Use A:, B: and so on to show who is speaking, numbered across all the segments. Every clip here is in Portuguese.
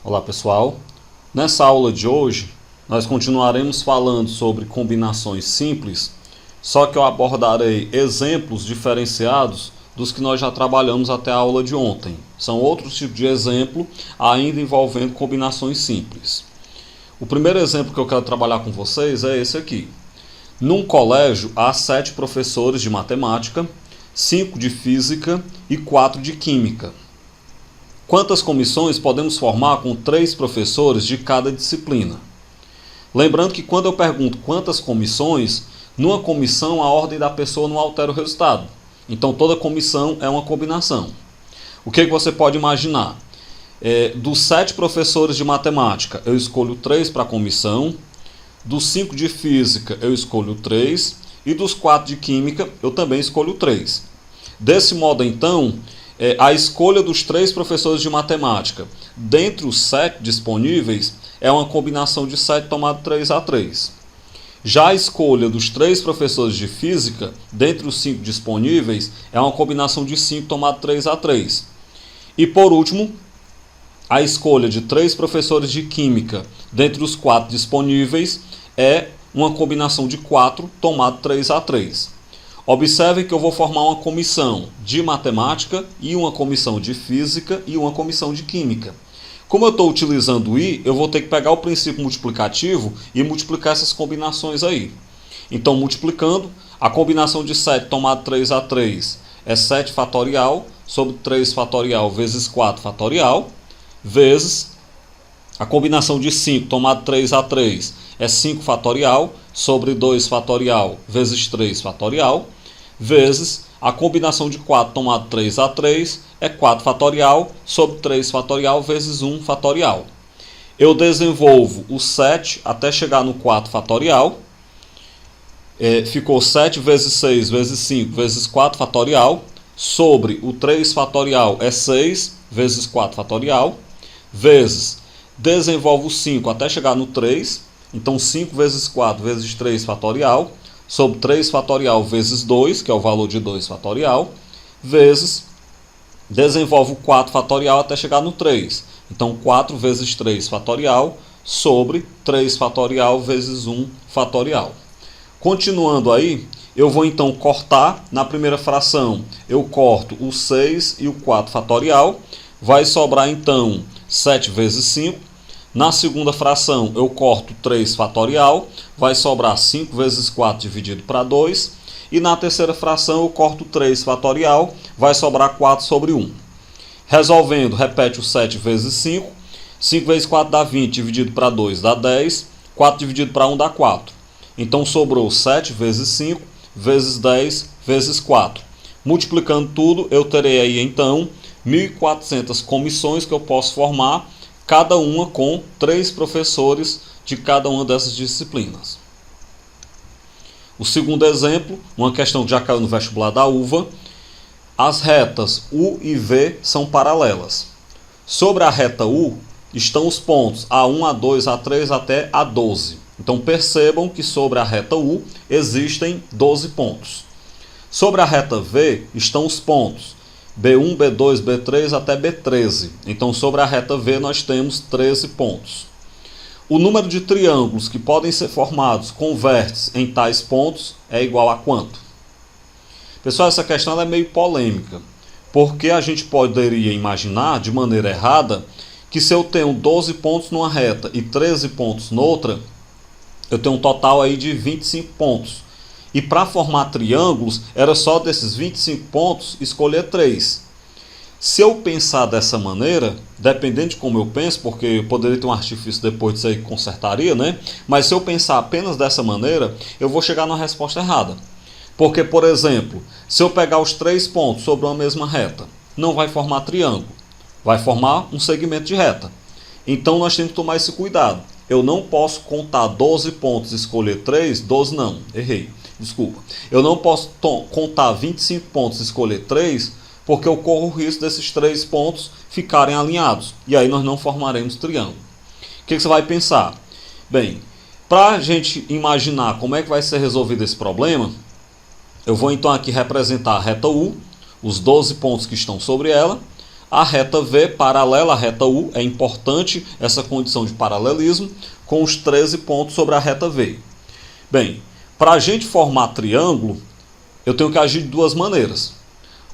A: Olá pessoal, nessa aula de hoje nós continuaremos falando sobre combinações simples, só que eu abordarei exemplos diferenciados dos que nós já trabalhamos até a aula de ontem. São outros tipos de exemplo ainda envolvendo combinações simples. O primeiro exemplo que eu quero trabalhar com vocês é esse aqui. Num colégio há 7 professores de matemática, 5 de física e 4 de química. Quantas comissões podemos formar com 3 professores de cada disciplina? Lembrando que quando eu pergunto quantas comissões, numa comissão a ordem da pessoa não altera o resultado. Então toda comissão é uma combinação. O que você pode imaginar? Dos 7 professores de matemática, eu escolho 3 para a comissão. Dos 5 de física, eu escolho 3. E dos 4 de química, eu também escolho 3. Desse modo, então, a escolha dos 3 professores de matemática, dentre os 7 disponíveis, é uma combinação de 7 tomado 3 a 3. Já a escolha dos 3 professores de física, dentre os 5 disponíveis, é uma combinação de 5 tomado 3 a 3. E por último, a escolha de 3 professores de química, dentre os 4 disponíveis, é uma combinação de 4 tomado 3 a 3. Observem que eu vou formar uma comissão de matemática e uma comissão de física e uma comissão de química. Como eu estou utilizando o i, eu vou ter que pegar o princípio multiplicativo e multiplicar essas combinações aí. Então, multiplicando, a combinação de 7 tomado 3 a 3 é 7 fatorial sobre 3 fatorial vezes 4 fatorial, vezes a combinação de 5 tomado 3 a 3 é 5 fatorial sobre 2 fatorial vezes 3 fatorial, vezes a combinação de 4 tomado 3 a 3 é 4 fatorial sobre 3 fatorial vezes 1 fatorial. Eu desenvolvo o 7 até chegar no 4 fatorial. Ficou 7 vezes 6 vezes 5 vezes 4 fatorial, sobre o 3 fatorial é 6 vezes 4 fatorial, vezes desenvolvo o 5 até chegar no 3, então 5 vezes 4 vezes 3 fatorial, sobre 3 fatorial vezes 2, que é o valor de 2 fatorial, vezes desenvolvo o 4 fatorial até chegar no 3. Então 4 vezes 3 fatorial sobre 3 fatorial vezes 1 fatorial. Continuando aí, eu vou então cortar na primeira fração. Eu corto o 6 e o 4 fatorial. Vai sobrar então 7 vezes 5. Na segunda fração, eu corto 3 fatorial. Vai sobrar 5 vezes 4 dividido para 2. E na terceira fração, eu corto 3 fatorial. Vai sobrar 4 sobre 1. Resolvendo, repete o 7 vezes 5. 5 vezes 4 dá 20, dividido para 2 dá 10. 4 dividido para 1 dá 4. Então sobrou 7 vezes 5, vezes 10, vezes 4. Multiplicando tudo, eu terei aí então 1.400 comissões que eu posso formar, cada uma com 3 professores de cada uma dessas disciplinas. O segundo exemplo, uma questão que já caiu no vestibular da UVA. As retas U e V são paralelas. Sobre a reta U estão os pontos A1, A2, A3 até A12. Então percebam que sobre a reta U existem 12 pontos. Sobre a reta V estão os pontos B1, B2, B3 até B13. Então sobre a reta V nós temos 13 pontos. O número de triângulos que podem ser formados com vértices em tais pontos é igual a quanto? Pessoal, essa questão é meio polêmica, porque a gente poderia imaginar de maneira errada que se eu tenho 12 pontos numa reta e 13 pontos noutra, eu tenho um total aí de 25 pontos. E para formar triângulos, era só desses 25 pontos escolher 3. Se eu pensar dessa maneira, dependendo de como eu penso, porque eu poderia ter um artifício depois disso aí que consertaria, né? Mas se eu pensar apenas dessa maneira, eu vou chegar na resposta errada. Porque, por exemplo, se eu pegar os 3 pontos sobre uma mesma reta, não vai formar triângulo. Vai formar um segmento de reta. Então nós temos que tomar esse cuidado. Eu não posso contar 12 pontos e escolher 3, 12 não, errei, desculpa. Eu não posso contar 25 pontos e escolher 3, porque eu corro o risco desses 3 pontos ficarem alinhados. E aí nós não formaremos triângulo. O que você vai pensar? Bem, para a gente imaginar como é que vai ser resolvido esse problema, eu vou então aqui representar a reta U, os 12 pontos que estão sobre ela. A reta V paralela à reta U, é importante essa condição de paralelismo, com os 13 pontos sobre a reta V. Bem, para a gente formar triângulo, eu tenho que agir de duas maneiras.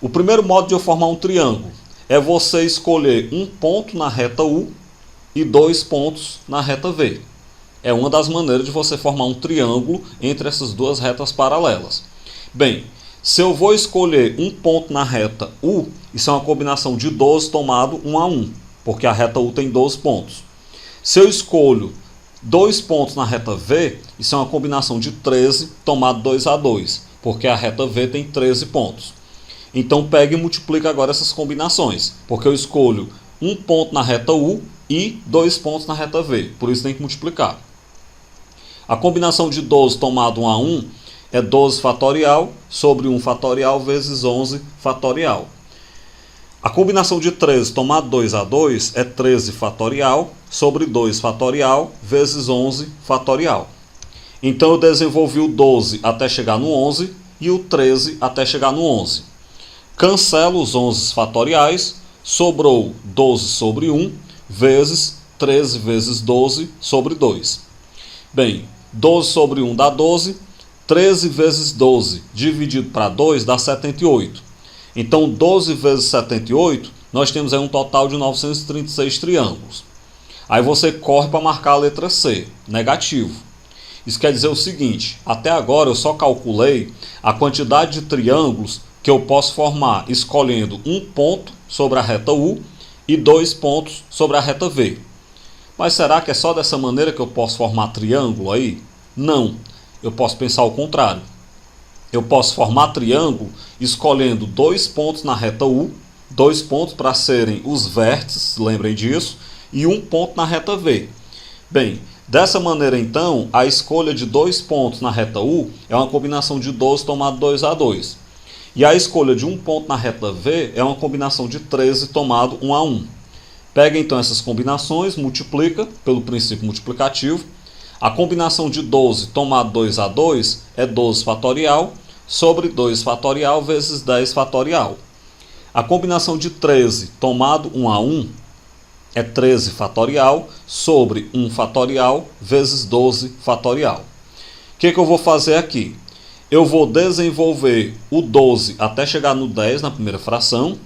A: O primeiro modo de eu formar um triângulo é você escolher um ponto na reta U e 2 pontos na reta V. É uma das maneiras de você formar um triângulo entre essas duas retas paralelas. Bem, se eu vou escolher um ponto na reta U, isso é uma combinação de 12 tomado 1 a 1, porque a reta U tem 12 pontos. Se eu escolho 2 pontos na reta V, isso é uma combinação de 13 tomado 2 a 2, porque a reta V tem 13 pontos. Então pega e multiplica agora essas combinações, porque eu escolho um ponto na reta U e 2 pontos na reta V, por isso tem que multiplicar. A combinação de 12 tomado 1 a 1 é 12 fatorial sobre 1 fatorial vezes 11 fatorial. A combinação de 13 tomado 2 a 2 é 13 fatorial sobre 2 fatorial vezes 11 fatorial. Então eu desenvolvi o 12 até chegar no 11 e o 13 até chegar no 11. Cancelo os 11 fatoriais, sobrou 12 sobre 1 vezes 13 vezes 12 sobre 2. Bem, 12 sobre 1 dá 12, 13 vezes 12 dividido para 2 dá 78. Então 12 vezes 78, nós temos aí um total de 936 triângulos. Aí você corre para marcar a letra C, negativo. Isso quer dizer o seguinte, até agora eu só calculei a quantidade de triângulos que eu posso formar escolhendo um ponto sobre a reta U e 2 pontos sobre a reta V. Mas será que é só dessa maneira que eu posso formar triângulo aí? Não, eu posso pensar o contrário. Eu posso formar triângulo escolhendo 2 pontos na reta U, 2 pontos para serem os vértices, lembrem disso, e 1 ponto na reta V. Bem, dessa maneira então, a escolha de 2 pontos na reta U é uma combinação de 12 tomado 2 a 2. E a escolha de 1 ponto na reta V é uma combinação de 13 tomado 1 a 1. Pega então essas combinações, multiplica pelo princípio multiplicativo. A combinação de 12 tomado 2 a 2 é 12 fatorial sobre 2 fatorial vezes 10 fatorial. A combinação de 13 tomado 1 a 1 é 13 fatorial sobre 1 fatorial vezes 12 fatorial. O que eu vou fazer aqui? Eu vou desenvolver o 12 até chegar no 10 na primeira fração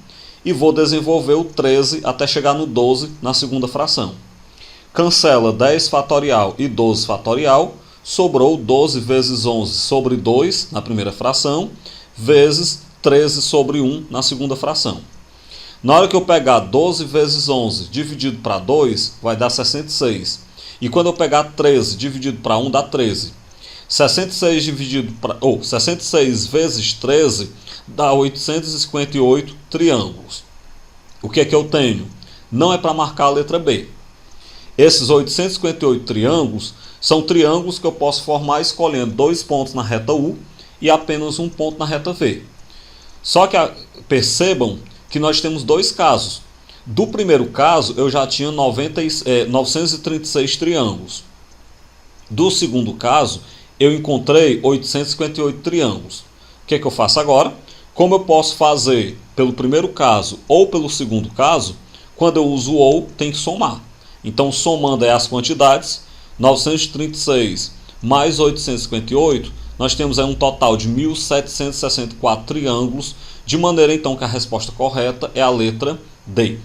A: e vou desenvolver o 13 até chegar no 12 na segunda fração. Cancela 10 fatorial e 12 fatorial, sobrou 12 vezes 11 sobre 2 na primeira fração, vezes 13 sobre 1 na segunda fração. Na hora que eu pegar 12 vezes 11 dividido para 2, vai dar 66. E quando eu pegar 13 dividido para 1, dá 13. 66 vezes 13 dá 858 triângulos. O que é que eu tenho? Não é para marcar a letra B. Esses 858 triângulos são triângulos que eu posso formar escolhendo 2 pontos na reta U e apenas 1 ponto na reta V. Só que percebam que nós temos 2 casos. Do primeiro caso, eu já tinha 936 triângulos. Do segundo caso, eu encontrei 858 triângulos. O que é que eu faço agora? Como eu posso fazer pelo primeiro caso ou pelo segundo caso, quando eu uso ou, tem que somar. Então, somando aí as quantidades, 936 mais 858, nós temos aí um total de 1.764 triângulos, de maneira então que a resposta correta é a letra D.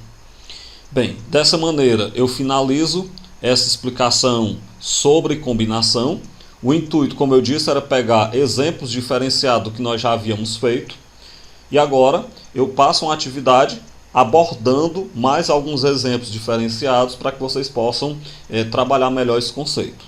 A: Bem, dessa maneira eu finalizo essa explicação sobre combinação. O intuito, como eu disse, era pegar exemplos diferenciados do que nós já havíamos feito. E agora eu passo uma atividade abordando mais alguns exemplos diferenciados para que vocês possam trabalhar melhor esse conceito.